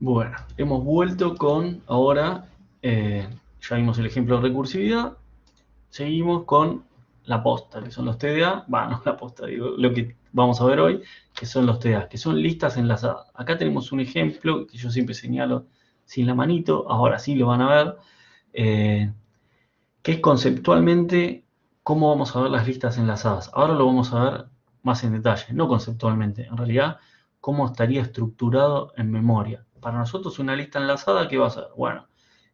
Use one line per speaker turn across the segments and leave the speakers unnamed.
Bueno, hemos vuelto con ahora, ya vimos el ejemplo de recursividad, seguimos con la posta, que son los TDA, no la posta, digo, lo que vamos a ver hoy, que son los TDA, que son listas enlazadas. Acá tenemos un ejemplo que yo siempre señalo sin la manito, ahora sí lo van a ver, que es conceptualmente cómo vamos a ver las listas enlazadas. Ahora lo vamos a ver más en detalle, no conceptualmente, en realidad, cómo estaría estructurado en memoria. Para nosotros una lista enlazada, ¿qué va a ser? Bueno,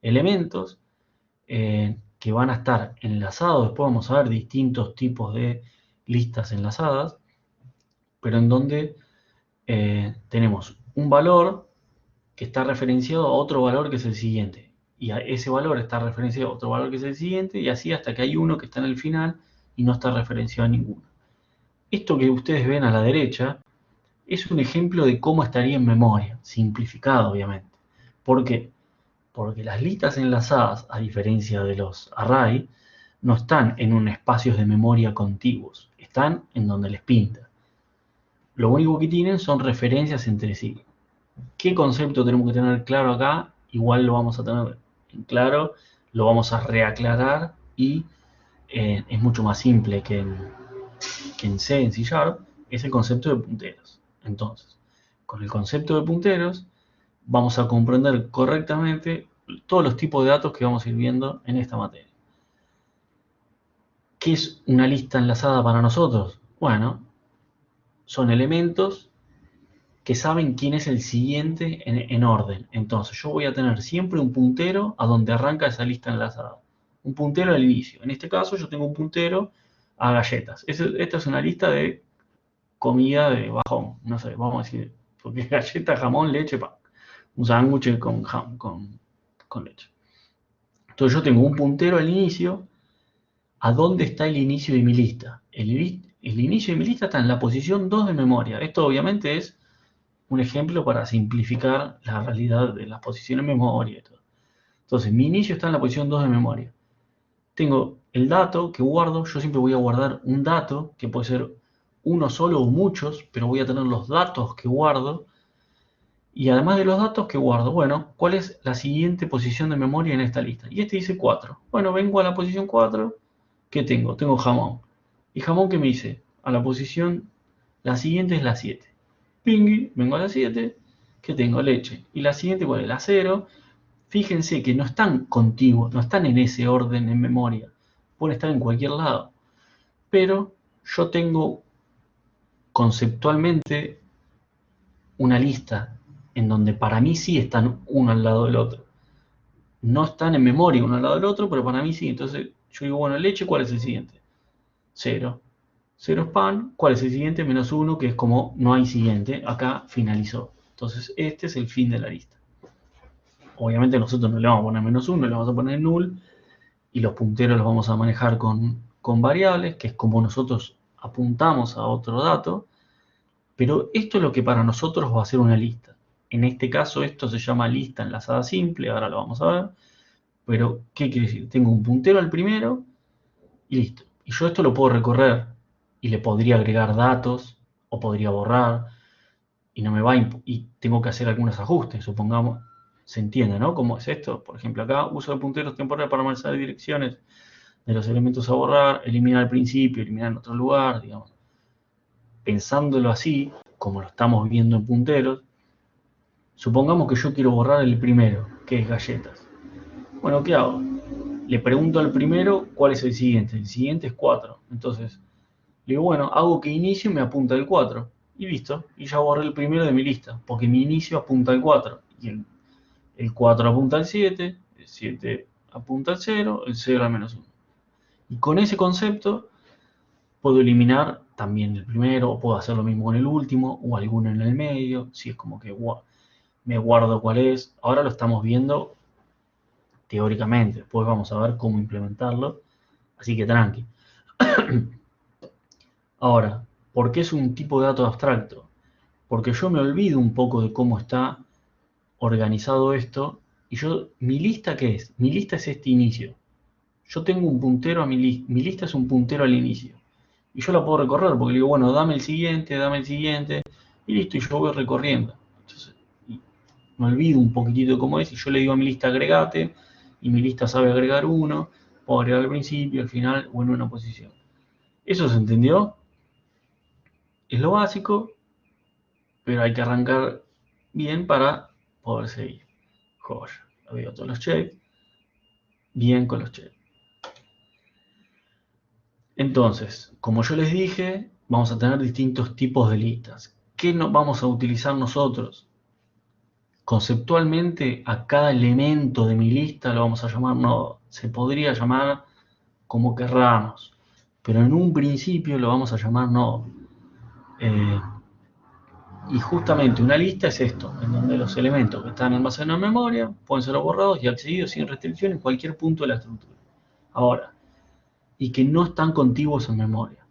elementos que van a estar enlazados, después vamos a ver distintos tipos de listas enlazadas, pero en donde tenemos un valor que está referenciado a otro valor que es el siguiente. Y a ese valor está referenciado a otro valor que es el siguiente, y así hasta que hay uno que está en el final y no está referenciado a ninguno. Esto que ustedes ven a la derecha es un ejemplo de cómo estaría en memoria, simplificado obviamente. ¿Por qué? Porque las listas enlazadas, a diferencia de los array, no están en un espacios de memoria contiguos, están en donde les pinta. Lo único que tienen son referencias entre sí. ¿Qué concepto tenemos que tener claro acá? Igual lo vamos a tener en claro, lo vamos a reaclarar y es mucho más simple que en C, en C Sharp, es el concepto de punteros. Entonces, con el concepto de punteros vamos a comprender correctamente todos los tipos de datos que vamos a ir viendo en esta materia. ¿Qué es una lista enlazada para nosotros? Bueno, son elementos que saben quién es el siguiente en orden. Entonces, yo voy a tener siempre un puntero a donde arranca esa lista enlazada. Un puntero al inicio. En este caso, yo tengo un puntero a galletas. Esta es una lista de comida de bajón. No sé, vamos a decir, porque es galleta, jamón, leche, pan. Un sándwich con leche. Entonces, yo tengo un puntero al inicio. ¿A dónde está el inicio de mi lista? El inicio de mi lista está en la posición 2 de memoria. Esto obviamente es un ejemplo para simplificar la realidad de las posiciones de memoria y todo. Entonces, mi inicio está en la posición 2 de memoria. Tengo el dato que guardo, yo siempre voy a guardar un dato, que puede ser uno solo o muchos, pero voy a tener los datos que guardo. Y además de los datos que guardo, bueno, ¿cuál es la siguiente posición de memoria en esta lista? Y este dice 4. Bueno, vengo a la posición 4. ¿Qué tengo? Tengo jamón. ¿Y jamón qué me dice? A la posición, la siguiente es la 7. Pingui, vengo a la 7, que tengo leche. Y la siguiente, ¿cuál es? La 0. Fíjense que no están contiguos, no están en ese orden en memoria. Pueden estar en cualquier lado. Pero yo tengo conceptualmente una lista en donde para mí sí están uno al lado del otro. No están en memoria uno al lado del otro, pero para mí sí. Entonces yo digo, bueno, leche, ¿cuál es el siguiente? 0. 0 es pan, ¿cuál es el siguiente? Menos 1, que es como no hay siguiente. Acá finalizó. Entonces este es el fin de la lista. Obviamente nosotros no le vamos a poner menos 1, le vamos a poner null, y los punteros los vamos a manejar con variables, que es como nosotros apuntamos a otro dato, pero esto es lo que para nosotros va a ser una lista. En este caso esto se llama lista enlazada simple, ahora lo vamos a ver, pero ¿qué quiere decir? Tengo un puntero al primero y listo. Y yo esto lo puedo recorrer y le podría agregar datos o podría borrar y no me va y tengo que hacer algunos ajustes, supongamos, se entiende, ¿no? ¿Cómo es esto? Por ejemplo, acá uso de punteros temporales para marcar direcciones de los elementos a borrar, eliminar al principio, eliminar en otro lugar, digamos. Pensándolo así, como lo estamos viendo en punteros, supongamos que yo quiero borrar el primero, que es galletas. Bueno, ¿qué hago? Le pregunto al primero cuál es el siguiente. El siguiente es 4. Entonces, le digo, bueno, hago que inicio y me apunta el 4. Y listo. Y ya borré el primero de mi lista, porque mi inicio apunta al 4. Y el 4 apunta al 7, el 7 apunta al 0, el 0 al menos 1. Y con ese concepto puedo eliminar también el primero, o puedo hacer lo mismo con el último, o alguno en el medio, si es como que me guardo cuál es. Ahora lo estamos viendo teóricamente, después vamos a ver cómo implementarlo, así que tranqui. Ahora, ¿por qué es un tipo de dato abstracto? Porque yo me olvido un poco de cómo está organizado esto, y ¿mi lista qué es? Mi lista es este inicio. Yo tengo un puntero a mi lista es un puntero al inicio. Y yo la puedo recorrer, porque digo, bueno, dame el siguiente, y listo, y yo voy recorriendo. Entonces, me olvido un poquitito de cómo es, y yo le digo a mi lista agregate, y mi lista sabe agregar uno, puedo agregar al principio, al final o en una posición. ¿Eso se entendió? Es lo básico, pero hay que arrancar bien para poder seguir. Joya, le doy todos los checks, bien con los checks. Entonces, como yo les dije, vamos a tener distintos tipos de listas. ¿Qué vamos a utilizar nosotros? Conceptualmente, a cada elemento de mi lista lo vamos a llamar nodo. Se podría llamar como querramos, pero en un principio lo vamos a llamar nodo. Y justamente una lista es esto, en donde los elementos que están almacenados en memoria pueden ser borrados y accedidos sin restricción en cualquier punto de la estructura. Ahora, y que no están contiguos en memoria.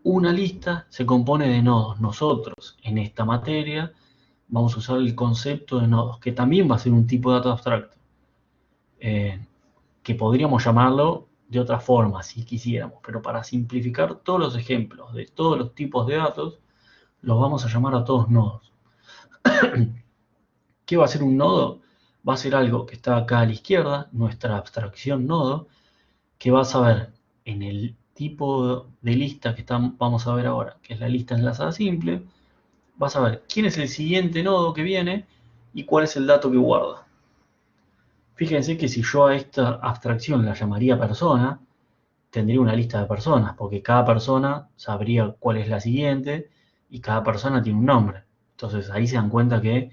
Una lista se compone de nodos. Nosotros, en esta materia, vamos a usar el concepto de nodos, que también va a ser un tipo de dato abstracto, que podríamos llamarlo de otra forma, si quisiéramos, pero para simplificar todos los ejemplos de todos los tipos de datos, los vamos a llamar a todos nodos. ¿Qué va a ser un nodo? Va a ser algo que está acá a la izquierda, nuestra abstracción nodo, que va a saber en el tipo de lista que vamos a ver ahora, que es la lista enlazada simple, va a saber quién es el siguiente nodo que viene y cuál es el dato que guarda. Fíjense que si yo a esta abstracción la llamaría persona, tendría una lista de personas, porque cada persona sabría cuál es la siguiente y cada persona tiene un nombre. Entonces ahí se dan cuenta que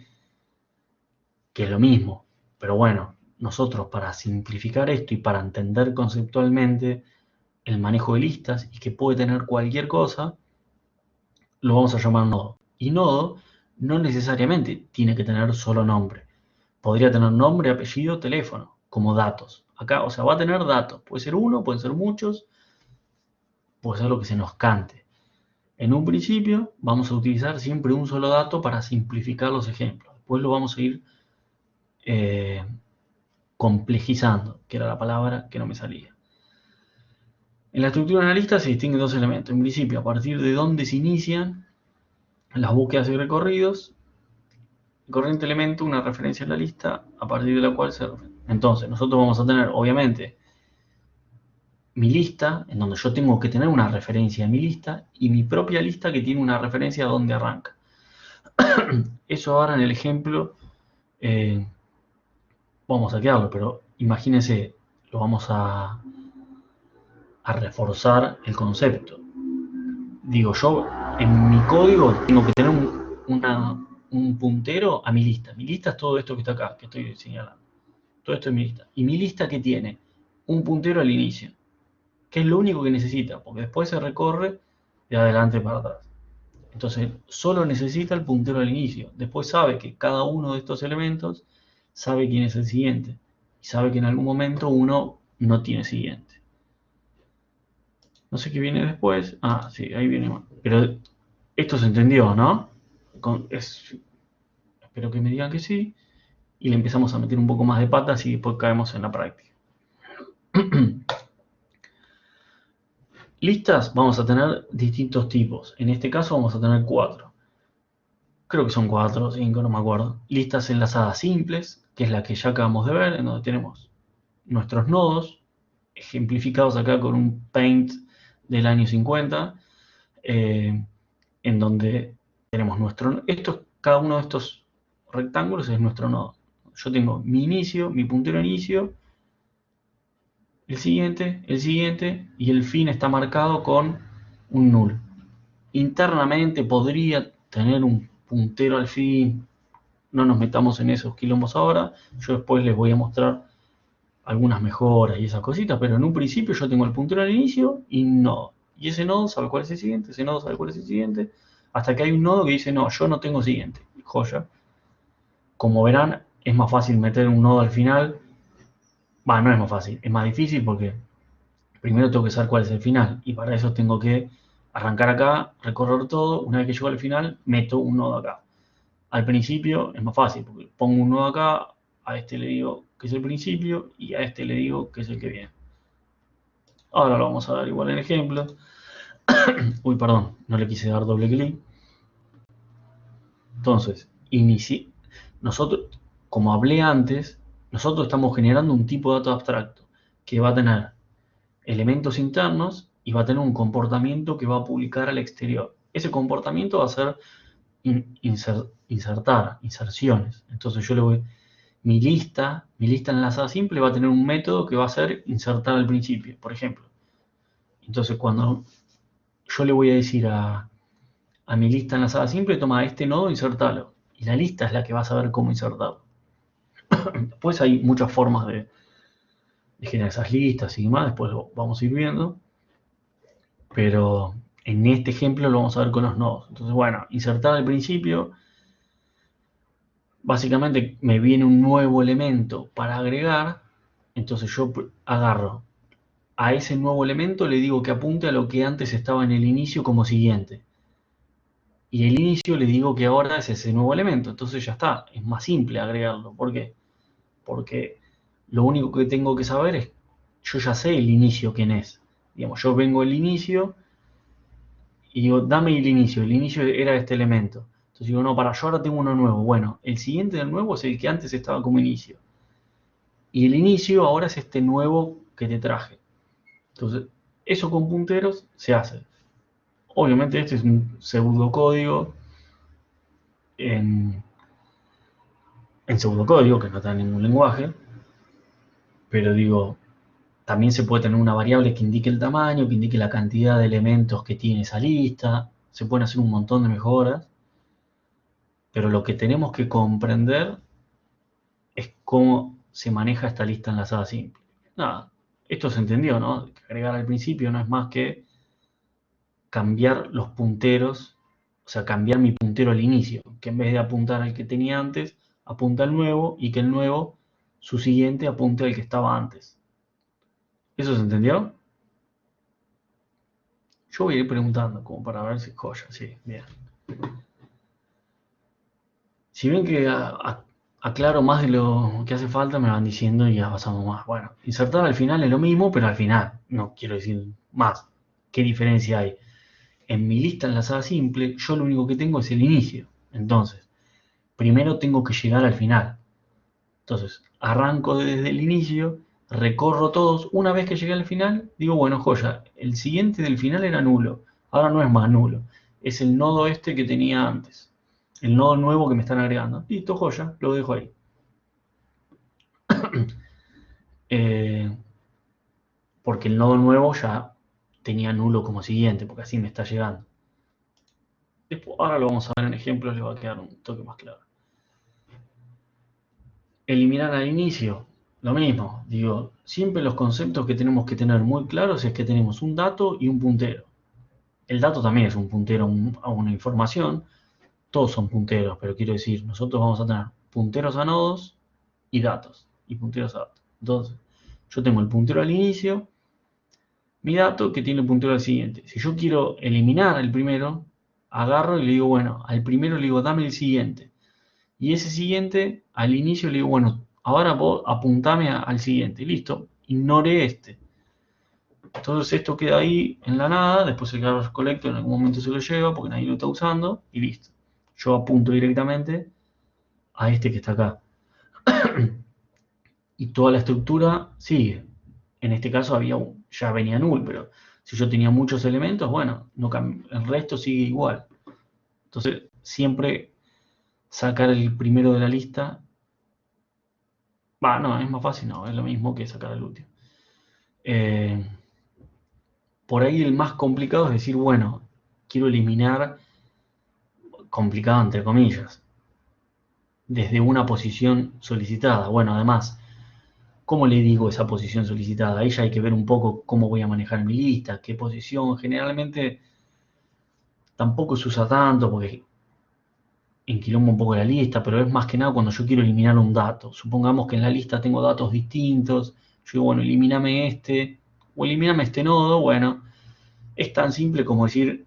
es lo mismo. Pero bueno, nosotros para simplificar esto y para entender conceptualmente el manejo de listas y que puede tener cualquier cosa, lo vamos a llamar nodo. Y nodo no necesariamente tiene que tener solo nombre. Podría tener nombre, apellido, teléfono, como datos. Acá, o sea, va a tener datos. Puede ser uno, pueden ser muchos, puede ser lo que se nos cante. En un principio vamos a utilizar siempre un solo dato para simplificar los ejemplos. Después lo vamos a ir complejizando, que era la palabra que no me salía. En la estructura de una lista se distinguen dos elementos. En principio, a partir de dónde se inician las búsquedas y recorridos. El corriente elemento, una referencia en la lista, a partir de la cual se refiere. Entonces, nosotros vamos a tener, obviamente, mi lista, en donde yo tengo que tener una referencia a mi lista, y mi propia lista que tiene una referencia a dónde arranca. Eso ahora en el ejemplo vamos a quedarlo, pero imagínense, lo vamos a reforzar el concepto. Digo, yo en mi código tengo que tener un puntero a mi lista. Mi lista es todo esto que está acá, que estoy señalando. Todo esto es mi lista. Y mi lista que tiene un puntero al inicio, que es lo único que necesita, porque después se recorre de adelante para atrás. Entonces, solo necesita el puntero al inicio. Después sabe que cada uno de estos elementos sabe quién es el siguiente. Y sabe que en algún momento uno no tiene siguiente. No sé qué viene después. Ah, sí, ahí viene más. Pero esto se entendió, ¿no? Espero que me digan que sí. Y le empezamos a meter un poco más de patas y después caemos en la práctica. Listas vamos a tener distintos tipos. En este caso vamos a tener 4. Creo que son 4 o 5, no me acuerdo. Listas enlazadas simples, que es la que ya acabamos de ver, en donde tenemos nuestros nodos, ejemplificados acá con un Paint del año 50, en donde tenemos cada uno de estos rectángulos es nuestro nodo. Yo tengo mi inicio, mi puntero inicio, el siguiente, y el fin está marcado con un null. Internamente podría tener un puntero al fin, no nos metamos en esos quilombos ahora, yo después les voy a mostrar algunas mejoras y esas cositas, pero en un principio yo tengo el puntero al inicio y nodo. Y ese nodo sabe cuál es el siguiente, ese nodo sabe cuál es el siguiente, hasta que hay un nodo que dice, no, yo no tengo siguiente. Joya. Como verán, es más fácil meter un nodo al final. No es más fácil, es más difícil porque primero tengo que saber cuál es el final. Y para eso tengo que arrancar acá, recorrer todo. Una vez que llego al final, meto un nodo acá. Al principio es más fácil porque pongo un nodo acá, a este le digo que es el principio y a este le digo que es el que viene. Ahora lo vamos a dar igual en ejemplo. Uy, perdón, no le quise dar doble clic. Entonces, Nosotros, como hablé antes, nosotros estamos generando un tipo de dato abstracto que va a tener elementos internos y va a tener un comportamiento que va a publicar al exterior. Ese comportamiento va a ser inserciones. Entonces yo le voy, mi lista enlazada simple va a tener un método que va a ser insertar al principio, por ejemplo. Entonces cuando yo le voy a decir a mi lista enlazada simple, toma este nodo, insertalo. Y la lista es la que va a saber cómo insertarlo. Después hay muchas formas de generar esas listas y demás, después lo vamos a ir viendo. Pero en este ejemplo lo vamos a ver con los nodos. Entonces, bueno, insertar al principio, básicamente me viene un nuevo elemento para agregar, entonces yo agarro a ese nuevo elemento, le digo que apunte a lo que antes estaba en el inicio como siguiente. Y el inicio le digo que ahora es ese nuevo elemento, entonces ya está, es más simple agregarlo. ¿Por qué? Porque lo único que tengo que saber es, yo ya sé el inicio quién es. Digamos, yo vengo el inicio y digo, dame el inicio era este elemento. Entonces digo, no, yo ahora tengo uno nuevo. Bueno, el siguiente del nuevo es el que antes estaba como inicio. Y el inicio ahora es este nuevo que te traje. Entonces, eso con punteros se hace. Obviamente este es un pseudocódigo en pseudocódigo, que no está en ningún lenguaje, pero digo, también se puede tener una variable que indique el tamaño, que indique la cantidad de elementos que tiene esa lista, se pueden hacer un montón de mejoras, pero lo que tenemos que comprender es cómo se maneja esta lista enlazada simple. Nada, esto se entendió, ¿no? Agregar al principio no es más que cambiar los punteros, o sea, cambiar mi puntero al inicio, que en vez de apuntar al que tenía antes, apunta al nuevo y que el nuevo, su siguiente, apunte al que estaba antes. ¿Eso se entendió? Yo voy a ir preguntando, como para ver si es joya. Sí, bien. Si ven que aclaro más de lo que hace falta, me van diciendo y ya pasamos más. Bueno, insertar al final es lo mismo, pero al final. No quiero decir más. ¿Qué diferencia hay? En mi lista enlazada simple, yo lo único que tengo es el inicio. Entonces, primero tengo que llegar al final. Entonces, arranco desde el inicio, recorro todos. Una vez que llegué al final, digo, bueno, joya, el siguiente del final era nulo. Ahora no es más nulo. Es el nodo este que tenía antes. El nodo nuevo que me están agregando. Listo, joya, lo dejo ahí. Porque el nodo nuevo ya tenía nulo como siguiente, porque así me está llegando. Después, ahora lo vamos a ver en ejemplos, le va a quedar un toque más claro. Eliminar al inicio, lo mismo. Digo, siempre los conceptos que tenemos que tener muy claros es que tenemos un dato y un puntero. El dato también es un puntero a una información. Todos son punteros, pero quiero decir, nosotros vamos a tener punteros a nodos y datos. Y punteros a datos. Entonces, yo tengo el puntero al inicio, mi dato que tiene el puntero al siguiente. Si yo quiero eliminar el primero, agarro y le digo, bueno, al primero le digo, dame el siguiente. Y ese siguiente, al inicio le digo, bueno, ahora vos apuntame al siguiente. Listo, ignoré este. Entonces esto queda ahí en la nada, después el garbage collector en algún momento se lo lleva porque nadie lo está usando y listo. Yo apunto directamente a este que está acá. Y toda la estructura sigue. En este caso ya venía null, pero si yo tenía muchos elementos, bueno, no el resto sigue igual. Entonces, siempre sacar el primero de la lista. No, es más fácil, no, es lo mismo que sacar el último. Por ahí el más complicado es decir, bueno, quiero eliminar, complicado entre comillas, desde una posición solicitada. Bueno, además, ¿cómo le digo esa posición solicitada? Ahí ya hay que ver un poco cómo voy a manejar mi lista, qué posición. Generalmente tampoco se usa tanto porque enquilombo un poco la lista, pero es más que nada cuando yo quiero eliminar un dato. Supongamos que en la lista tengo datos distintos. Yo digo, bueno, elimíname este o elimíname este nodo. Bueno, es tan simple como decir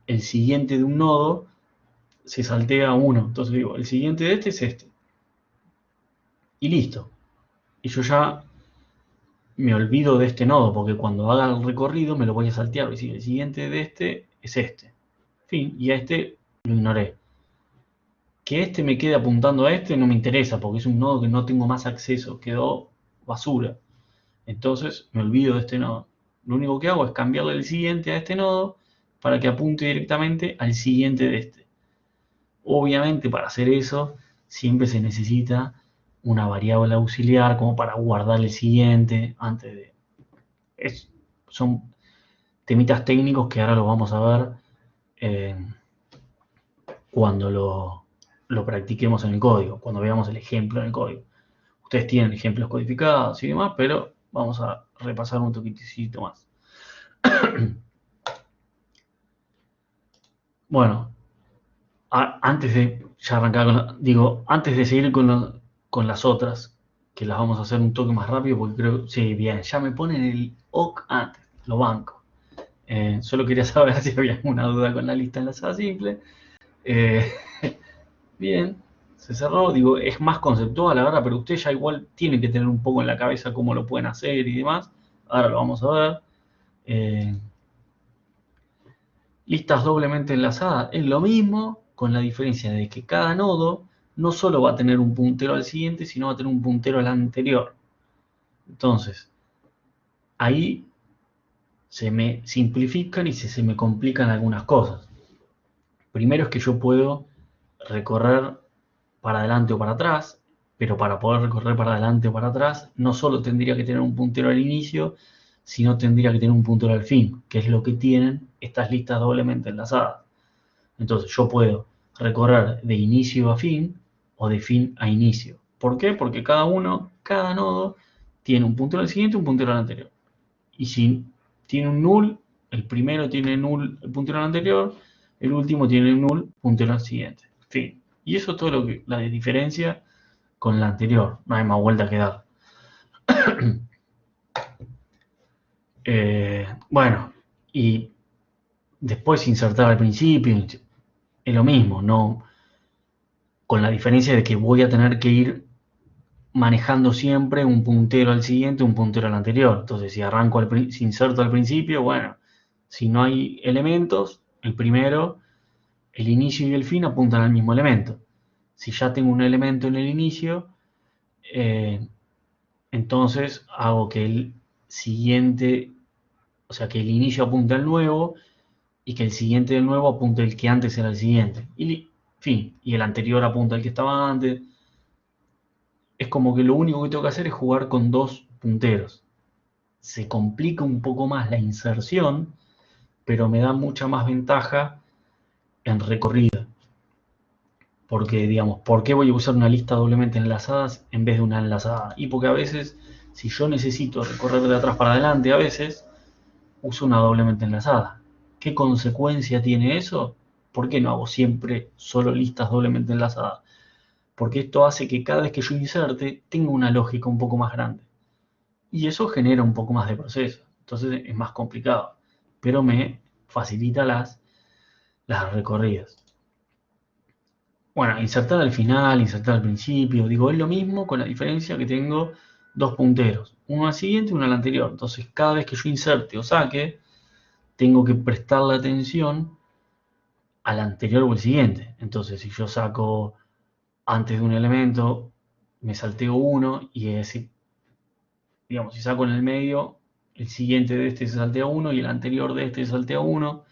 el siguiente de un nodo se saltea uno. Entonces digo, el siguiente de este es este. Y listo. Y yo ya me olvido de este nodo, porque cuando haga el recorrido me lo voy a saltear. Es decir, el siguiente de este es este. Fin, y a este lo ignoré. que este me quede apuntando a este no me interesa, porque es un nodo que no tengo más acceso, quedó basura. Entonces me olvido de este nodo. Lo único que hago es cambiarle el siguiente a este nodo para que apunte directamente al siguiente de este. Obviamente para hacer eso siempre se necesita una variable auxiliar como para guardar el siguiente antes de... son temitas técnicos que ahora lo vamos a ver cuando lo practiquemos en el código, cuando veamos el ejemplo en el código. Ustedes tienen ejemplos codificados y demás, pero vamos a repasar un toquecito más. Bueno, antes de ya arrancar antes de seguir con las otras, que las vamos a hacer un toque más rápido, porque creo, sí, bien, ya me ponen el OK antes, lo banco. Solo quería saber si había alguna duda con la lista enlazada simple. Bien, se cerró, es más conceptual ahora, pero usted ya igual tiene que tener un poco en la cabeza cómo lo pueden hacer y demás. Ahora lo vamos a ver. Listas doblemente enlazadas es lo mismo, con la diferencia de que cada nodo no solo va a tener un puntero al siguiente, sino va a tener un puntero al anterior. Entonces, ahí se me simplifican y se me complican algunas cosas. Primero es que yo puedo recorrer para adelante o para atrás, pero para poder recorrer para adelante o para atrás, no solo tendría que tener un puntero al inicio, sino tendría que tener un puntero al fin, que es lo que tienen estas listas doblemente enlazadas. Entonces yo puedo recorrer de inicio a fin o de fin a inicio. ¿Por qué? Porque cada nodo, tiene un puntero al siguiente y un puntero al anterior. Y si tiene un null, el primero tiene null el puntero al anterior, el último tiene null puntero al siguiente. Fin. Y eso es todo lo que la diferencia con la anterior. No hay más vuelta que dar. Bueno, y después insertar al principio es lo mismo, no, con la diferencia de que voy a tener que ir manejando siempre un puntero al siguiente, un puntero al anterior. Entonces, si inserto al principio, bueno, si no hay elementos, el primero, el inicio y el fin apuntan al mismo elemento. Si ya tengo un elemento en el inicio, entonces hago que el siguiente, o sea, que el inicio apunte al nuevo y que el siguiente del nuevo apunte al que antes era el siguiente. Y fin, y el anterior apunta al que estaba antes. Es como que lo único que tengo que hacer es jugar con dos punteros. Se complica un poco más la inserción, pero me da mucha más ventaja en recorrida. Porque, digamos, ¿por qué voy a usar una lista doblemente enlazadas en vez de una enlazada? Y porque a veces, si yo necesito recorrer de atrás para adelante, a veces uso una doblemente enlazada. ¿Qué consecuencia tiene eso? ¿Por qué no hago siempre solo listas doblemente enlazadas? Porque esto hace que cada vez que yo inserte tenga una lógica un poco más grande. Y eso genera un poco más de proceso. Entonces es más complicado. Pero me facilita las recorridas. Bueno, insertar al final, insertar al principio. Digo, es lo mismo con la diferencia que tengo dos punteros. Uno al siguiente y uno al anterior. Entonces cada vez que yo inserte o saque, tengo que prestarle atención al anterior o al siguiente. Entonces si yo saco antes de un elemento, me salteo uno y es decir, digamos, si saco en el medio, el siguiente de este se saltea uno y el anterior de este se saltea uno,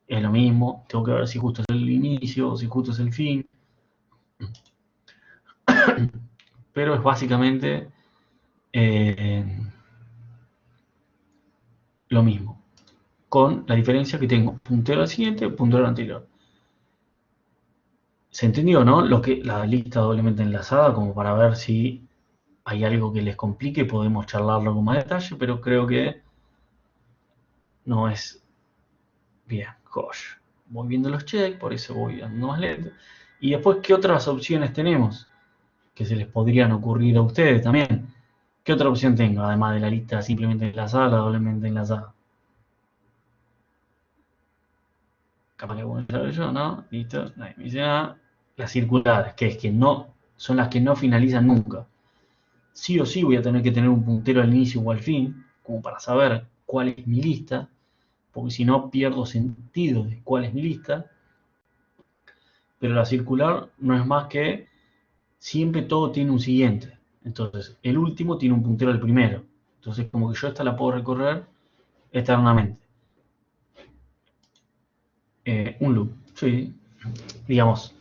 es lo mismo, tengo que ver si justo es el inicio o si justo es el fin, pero es básicamente lo mismo, con la diferencia que tengo puntero al siguiente, puntero al anterior. ¿Se entendió, no? La lista doblemente enlazada, como para ver si hay algo que les complique, podemos charlarlo con más detalle, pero creo que no es bien. Josh. Voy viendo los checks, por eso voy andando más lento. Y después, ¿qué otras opciones tenemos que se les podrían ocurrir a ustedes también? ¿Qué otra opción tengo, además de la lista simplemente enlazada, la doblemente enlazada? Capaz que bueno, saber yo, ¿no? Listo, nadie me dice nada. Las circulares, que es que no, son las que no finalizan nunca. Sí o sí voy a tener que tener un puntero al inicio o al fin, como para saber cuál es mi lista, porque si no pierdo sentido de cuál es mi lista. pero la circular no es más que siempre todo tiene un siguiente. Entonces, el último tiene un puntero al primero. Entonces, como que yo esta la puedo recorrer eternamente. Un loop, sí. Digamos,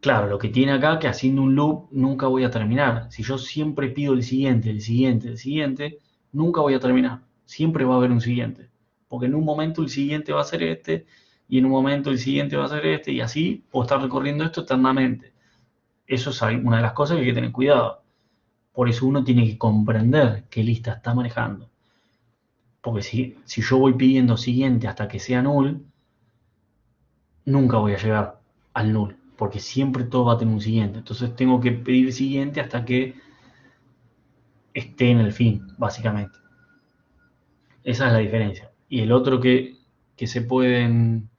claro, lo que tiene acá que haciendo un loop nunca voy a terminar. Si yo siempre pido el siguiente, el siguiente, el siguiente, nunca voy a terminar. Siempre va a haber un siguiente. Porque en un momento el siguiente va a ser este, y en un momento el siguiente va a ser este, y así puedo estar recorriendo esto eternamente. Eso es una de las cosas que hay que tener cuidado. Por eso uno tiene que comprender qué lista está manejando. Porque si yo voy pidiendo siguiente hasta que sea null, nunca voy a llegar al null, porque siempre todo va a tener un siguiente. Entonces tengo que pedir siguiente hasta que esté en el fin, básicamente. Esa es la diferencia. Y el otro que se pueden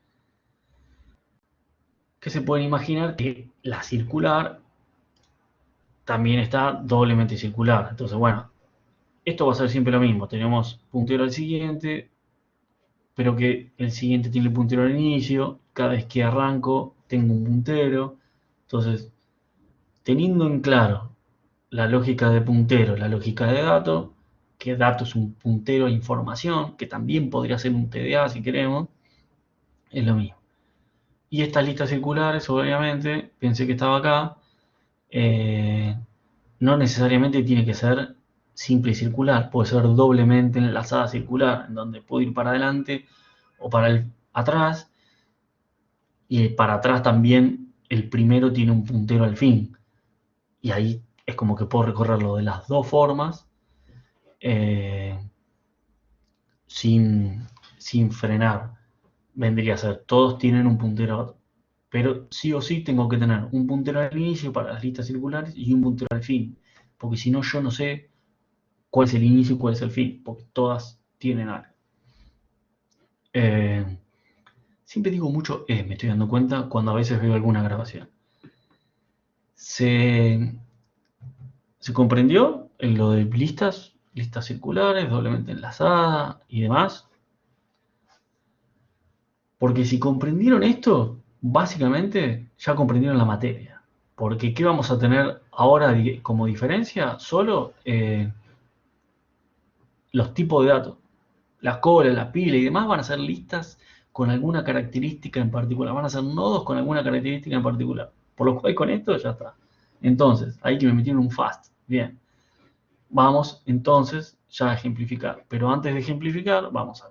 imaginar que la circular también está doblemente circular. Entonces, bueno, esto va a ser siempre lo mismo. Tenemos puntero al siguiente, pero que el siguiente tiene el puntero al inicio. Cada vez que arranco tengo un puntero. Entonces, teniendo en claro la lógica de puntero, la lógica de dato, que dato es un puntero a información, que también podría ser un TDA si queremos, es lo mismo. Y estas listas circulares, obviamente, pensé que estaba acá, no necesariamente tiene que ser simple y circular, puede ser doblemente enlazada circular, en donde puedo ir para adelante o para atrás, y para atrás también el primero tiene un puntero al fin, y ahí es como que puedo recorrerlo de las dos formas, eh, sin frenar. Vendría a ser, todos tienen un puntero, pero sí o sí tengo que tener un puntero al inicio para las listas circulares y un puntero al fin, porque si no yo no sé cuál es el inicio y cuál es el fin, porque todas tienen algo. Siempre digo mucho, me estoy dando cuenta cuando a veces veo alguna grabación. ¿Se comprendió en lo de listas circulares, doblemente enlazadas y demás? Porque si comprendieron esto, básicamente ya comprendieron la materia. Porque ¿qué vamos a tener ahora como diferencia? Solo los tipos de datos. Las colas, las pilas y demás van a ser listas con alguna característica en particular. Van a ser nodos con alguna característica en particular. Por lo cual con esto ya está. Entonces, ahí que me metieron un fast. Bien. Vamos entonces ya a ejemplificar. Pero antes de ejemplificar, vamos a